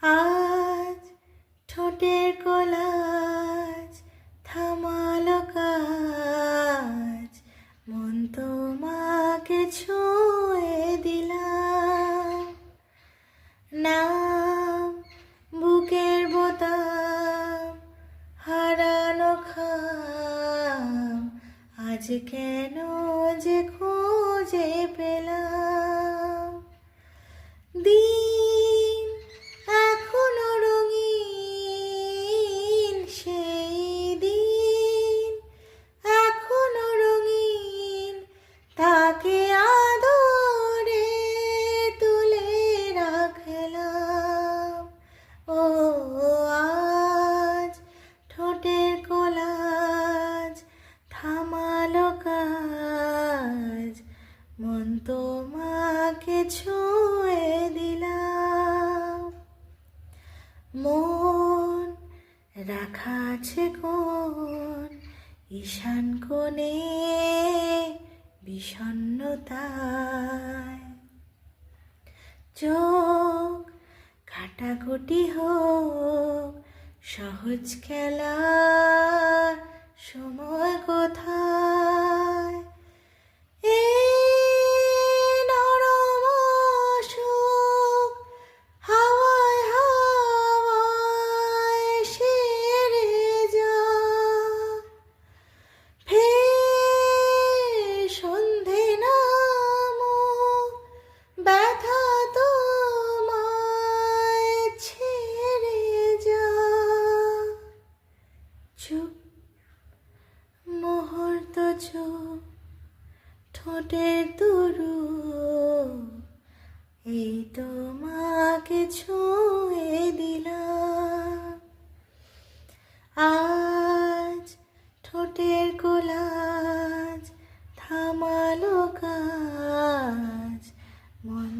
আজ ঠোঁটের কোলাজ থামালো কাজ, মন তোমাকে ছুঁয়ে দিলাম। নাম বুকের বোতাম হারানো খাম, আজ কেন যে খুঁজে পেলাম। দিন এখনো রঙিন, সেই দিন এখনো রঙিন, তাকে আদরে তুলে রাখলাম। ও আজ ঠোঁটের কোলাজ থামালো কাজ, মন তোমাকে ছুঁয়ে দিলাম। মন রাখা আছে কোন ঈশান কোণে বিষণ্ণতায়, চোখ কাটাকুটি হোক সহজ খেলা, সময় কোথায়। এই নরম সুখ হাওয়ায় হাওয়ায় সেরে যা, ফের সন্ধে নামুক ব্যথা তোমায় ছেড়ে যা। চুপ মুহূর্ত চুপ, ঠোঁটের দুরু এই তোমাকে ছুঁয়ে দিলাম। আজ ঠোঁটের কোলাজ থামালো কাজ, মন